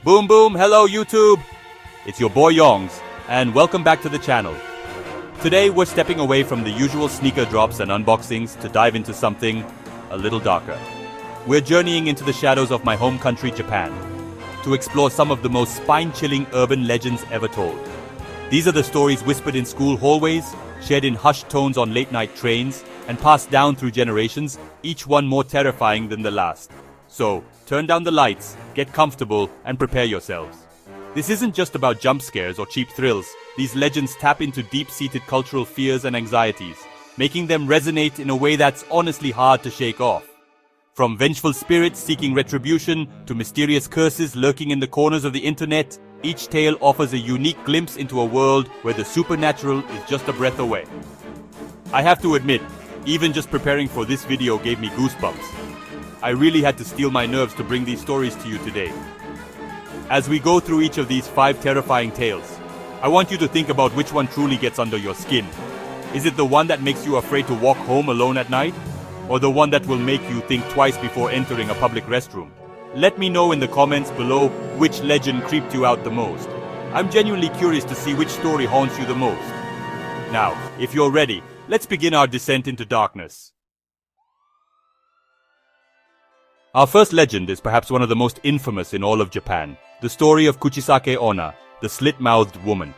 Boom boom, hello YouTube! It's your boy Yongs, and welcome back to the channel. Today we're stepping away from the usual sneaker drops and unboxings to dive into something a little darker. We're journeying into the shadows of my home country, Japan, to explore some of the most spine-chilling urban legends ever told. These are the stories whispered in school hallways, shared in hushed tones on late-night trains, and passed down through generations, each one more terrifying than the last. So, turn down the lights, get comfortable, and prepare yourselves. This isn't just about jump scares or cheap thrills. These legends tap into deep-seated cultural fears and anxieties, making them resonate in a way that's honestly hard to shake off. From vengeful spirits seeking retribution to mysterious curses lurking in the corners of the internet, each tale offers a unique glimpse into a world where the supernatural is just a breath away. I have to admit, even just preparing for this video gave me goosebumps. I really had to steel my nerves to bring these stories to you today. As we go through each of these 5 terrifying tales, I want you to think about which one truly gets under your skin. Is it the one that makes you afraid to walk home alone at night? Or the one that will make you think twice before entering a public restroom? Let me know in the comments below which legend creeped you out the most. I'm genuinely curious to see which story haunts you the most. Now, if you're ready, let's begin our descent into darkness. Our first legend is perhaps one of the most infamous in all of Japan, the story of Kuchisake Onna, the slit-mouthed woman.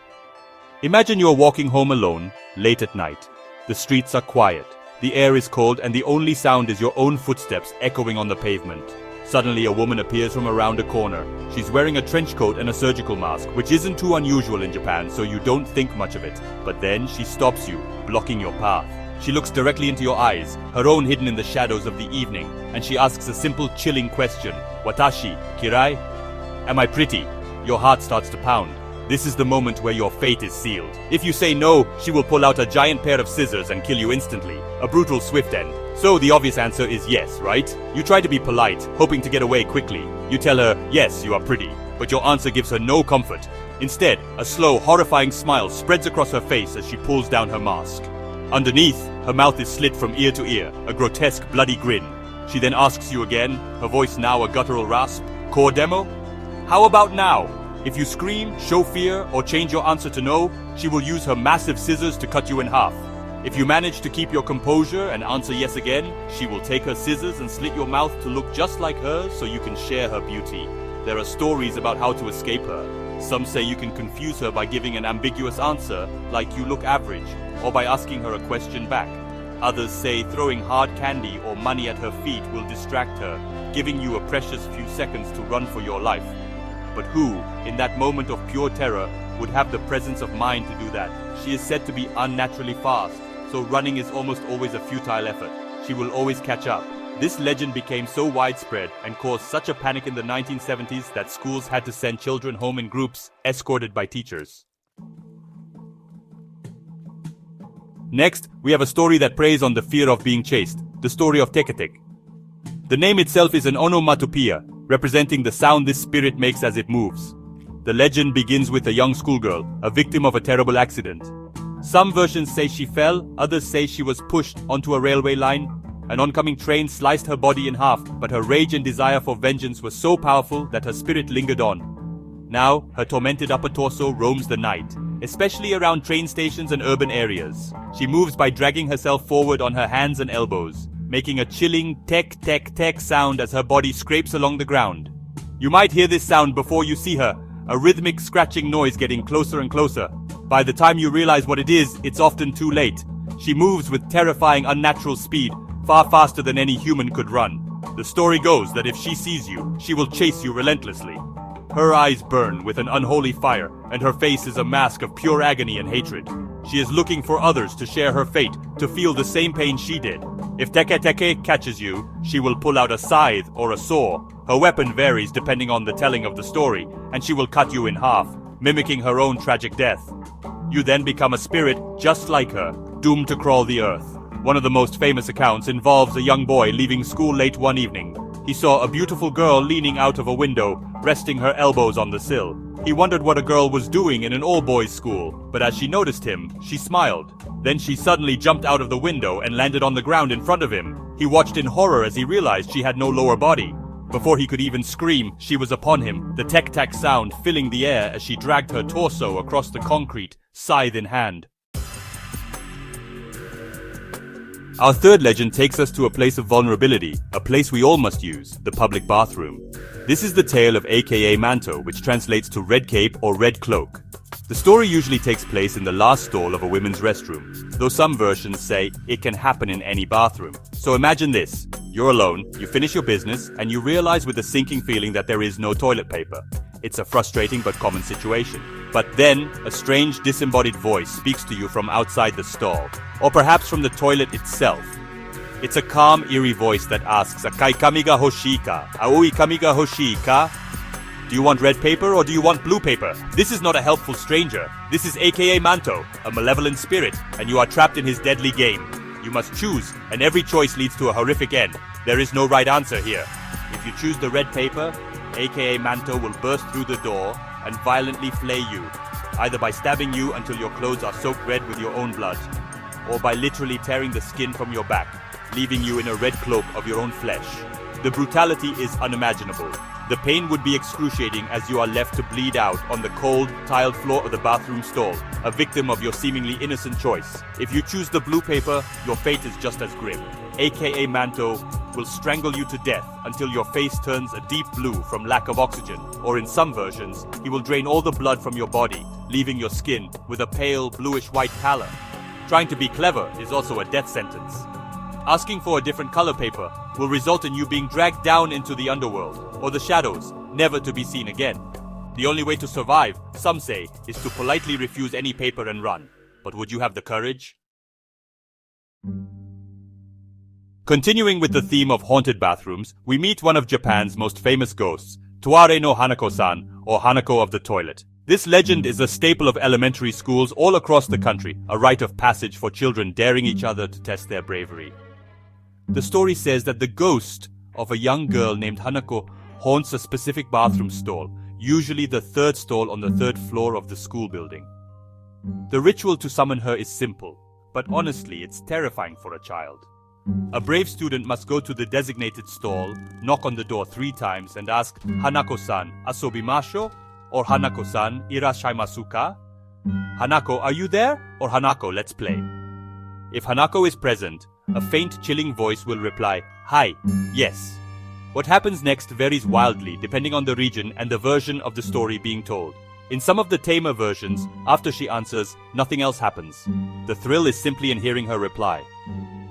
Imagine you're walking home alone, late at night. The streets are quiet, the air is cold, and the only sound is your own footsteps echoing on the pavement. Suddenly a woman appears from around a corner. She's wearing a trench coat and a surgical mask, which isn't too unusual in Japan, so you don't think much of it. But then she stops you, blocking your path. She looks directly into your eyes, her own hidden in the shadows of the evening, and she asks a simple, chilling question. Watashi, kirai? Am I pretty? Your heart starts to pound. This is the moment where your fate is sealed. If you say no, she will pull out a giant pair of scissors and kill you instantly. A brutal swift end. So the obvious answer is yes, right? You try to be polite, hoping to get away quickly. You tell her, yes, you are pretty. But your answer gives her no comfort. Instead, a slow, horrifying smile spreads across her face as she pulls down her mask. Underneath, her mouth is slit from ear to ear, a grotesque, bloody grin. She then asks you again, her voice now a guttural rasp. Core demo? How about now? If you scream, show fear, or change your answer to no, she will use her massive scissors to cut you in half. If you manage to keep your composure and answer yes again, she will take her scissors and slit your mouth to look just like hers so you can share her beauty. There are stories about how to escape her. Some say you can confuse her by giving an ambiguous answer, like you look average, or by asking her a question back. Others say throwing hard candy or money at her feet will distract her, giving you a precious few seconds to run for your life. But who, in that moment of pure terror, would have the presence of mind to do that? She is said to be unnaturally fast, so running is almost always a futile effort. She will always catch up. This legend became so widespread and caused such a panic in the 1970s that schools had to send children home in groups, escorted by teachers. Next, we have a story that preys on the fear of being chased, the story of Teketek. The name itself is an onomatopoeia, representing the sound this spirit makes as it moves. The legend begins with a young schoolgirl, a victim of a terrible accident. Some versions say she fell, others say she was pushed onto a railway line. An oncoming train sliced her body in half, but her rage and desire for vengeance was so powerful that her spirit lingered on. Now, her tormented upper torso roams the night, especially around train stations and urban areas. She moves by dragging herself forward on her hands and elbows, making a chilling tek-tek-tek sound as her body scrapes along the ground. You might hear this sound before you see her, a rhythmic scratching noise getting closer and closer. By the time you realize what it is, it's often too late. She moves with terrifying, unnatural speed, far faster than any human could run. The story goes that if she sees you, she will chase you relentlessly. Her eyes burn with an unholy fire, and her face is a mask of pure agony and hatred. She is looking for others to share her fate, to feel the same pain she did. If Teke catches you, she will pull out a scythe or a saw. Her weapon varies depending on the telling of the story, and she will cut you in half, mimicking her own tragic death. You then become a spirit just like her, doomed to crawl the earth. One of the most famous accounts involves a young boy leaving school late one evening. He saw a beautiful girl leaning out of a window, resting her elbows on the sill. He wondered what a girl was doing in an all-boys school, but as she noticed him, she smiled. Then she suddenly jumped out of the window and landed on the ground in front of him. He watched in horror as he realized she had no lower body. Before he could even scream, she was upon him, the tek-tak sound filling the air as she dragged her torso across the concrete, scythe in hand. Our third legend takes us to a place of vulnerability, a place we all must use, the public bathroom. This is the tale of aka Manto, which translates to red cape or red cloak. The story usually takes place in the last stall of a women's restroom, though some versions say it can happen in any bathroom. So imagine this. You're alone, you finish your business, and you realize with a sinking feeling that there is no toilet paper. It's a frustrating but common situation. But then, a strange disembodied voice speaks to you from outside the stall, or perhaps from the toilet itself. It's a calm, eerie voice that asks, "Akai kami ga hoshii ka? Aoi kami ga hoshii ka?" Do you want red paper or do you want blue paper? This is not a helpful stranger. This is aka Manto, a malevolent spirit, and you are trapped in his deadly game. You must choose, and every choice leads to a horrific end. There is no right answer here. If you choose the red paper, aka Manto will burst through the door and violently flay you, either by stabbing you until your clothes are soaked red with your own blood, or by literally tearing the skin from your back, leaving you in a red cloak of your own flesh. The brutality is unimaginable. The pain would be excruciating as you are left to bleed out on the cold, tiled floor of the bathroom stall, a victim of your seemingly innocent choice. If you choose the blue paper, your fate is just as grim. aka Manto will strangle you to death until your face turns a deep blue from lack of oxygen, or in some versions, he will drain all the blood from your body, leaving your skin with a pale, bluish-white pallor. Trying to be clever is also a death sentence. Asking for a different color paper will result in you being dragged down into the underworld, or the shadows, never to be seen again. The only way to survive, some say, is to politely refuse any paper and run. But would you have the courage? Continuing with the theme of haunted bathrooms, we meet one of Japan's most famous ghosts, Tuare no Hanako-san, or Hanako of the toilet. This legend is a staple of elementary schools all across the country, a rite of passage for children daring each other to test their bravery. The story says that the ghost of a young girl named Hanako haunts a specific bathroom stall, usually the third stall on the third floor of the school building. The ritual to summon her is simple, but honestly, it's terrifying for a child. A brave student must go to the designated stall, knock on the door 3 times, and ask, "Hanako-san, asobimasho?" or "Hanako-san, irashaimasu ka?" "Hanako, are you there?" or "Hanako, let's play." If Hanako is present, a faint, chilling voice will reply, "Hi, yes." What happens next varies wildly depending on the region and the version of the story being told. In some of the tamer versions, after she answers, nothing else happens. The thrill is simply in hearing her reply.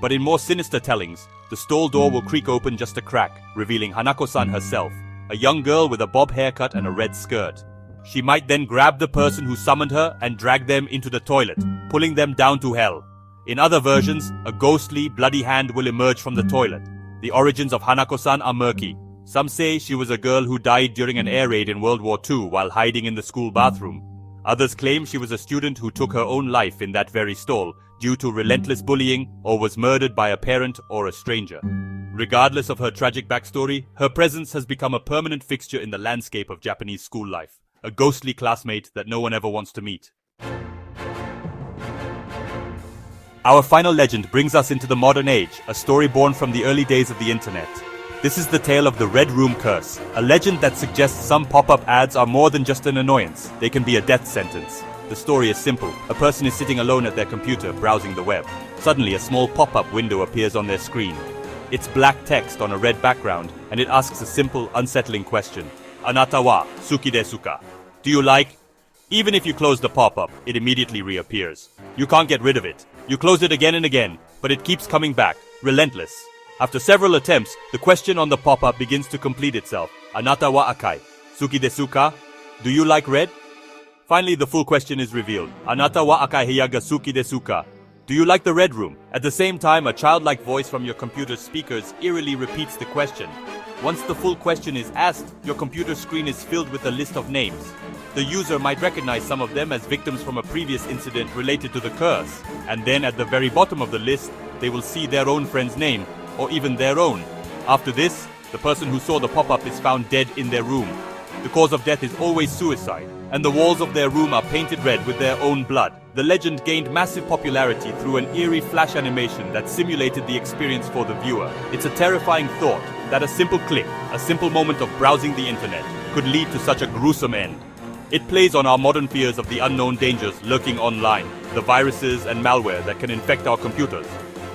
But in more sinister tellings, the stall door will creak open just a crack, revealing Hanako-san herself, a young girl with a bob haircut and a red skirt. She might then grab the person who summoned her and drag them into the toilet, pulling them down to hell. In other versions, a ghostly, bloody hand will emerge from the toilet. The origins of Hanako-san are murky. Some say she was a girl who died during an air raid in World War II while hiding in the school bathroom. Others claim she was a student who took her own life in that very stall due to relentless bullying or was murdered by a parent or a stranger. Regardless of her tragic backstory, her presence has become a permanent fixture in the landscape of Japanese school life, a ghostly classmate that no one ever wants to meet. Our final legend brings us into the modern age, a story born from the early days of the internet. This is the tale of the Red Room Curse, a legend that suggests some pop-up ads are more than just an annoyance. They can be a death sentence. The story is simple. A person is sitting alone at their computer, browsing the web. Suddenly, a small pop-up window appears on their screen. It's black text on a red background, and it asks a simple, unsettling question. Anata wa suki desu ka? Do you like? Even if you close the pop-up, it immediately reappears. You can't get rid of it. You close it again and again, but it keeps coming back, relentless. After several attempts, the question on the pop-up begins to complete itself. Anata wa akai? Suki desu ka? Do you like red? Finally, the full question is revealed. Anata wa akai hiya ga suki desu ka? Do you like the red room? At the same time, a childlike voice from your computer's speakers eerily repeats the question. Once the full question is asked, your computer screen is filled with a list of names. The user might recognize some of them as victims from a previous incident related to the curse. And then at the very bottom of the list, they will see their own friend's name, or even their own. After this, the person who saw the pop-up is found dead in their room. The cause of death is always suicide, and the walls of their room are painted red with their own blood. The legend gained massive popularity through an eerie flash animation that simulated the experience for the viewer. It's a terrifying thought, that a simple click, a simple moment of browsing the internet, could lead to such a gruesome end. It plays on our modern fears of the unknown dangers lurking online, the viruses and malware that can infect our computers.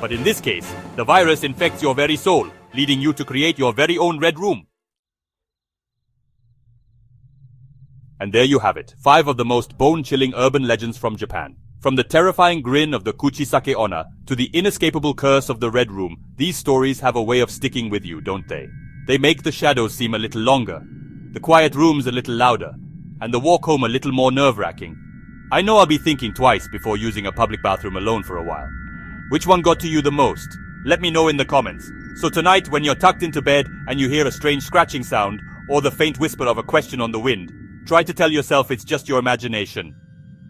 But in this case, the virus infects your very soul, leading you to create your very own red room. And there you have it, 5 of the most bone-chilling urban legends from Japan. From the terrifying grin of the Kuchisake Onna to the inescapable curse of the Red Room, these stories have a way of sticking with you, don't they? They make the shadows seem a little longer, the quiet rooms a little louder, and the walk home a little more nerve-wracking. I know I'll be thinking twice before using a public bathroom alone for a while. Which one got to you the most? Let me know in the comments. So tonight, when you're tucked into bed and you hear a strange scratching sound or the faint whisper of a question on the wind, try to tell yourself it's just your imagination.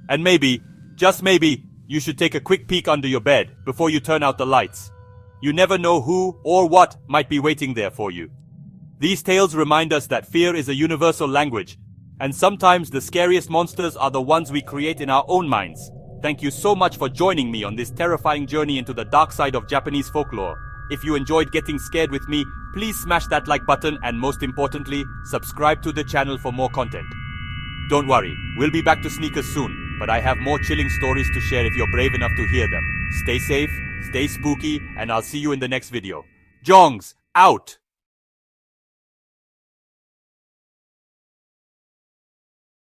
And maybe, just maybe, you should take a quick peek under your bed before you turn out the lights. You never know who or what might be waiting there for you. These tales remind us that fear is a universal language, and sometimes the scariest monsters are the ones we create in our own minds. Thank you so much for joining me on this terrifying journey into the dark side of Japanese folklore. If you enjoyed getting scared with me, please smash that like button and most importantly, subscribe to the channel for more content. Don't worry, we'll be back to sneakers soon, but I have more chilling stories to share if you're brave enough to hear them. Stay safe, stay spooky, and I'll see you in the next video. Jongs, out!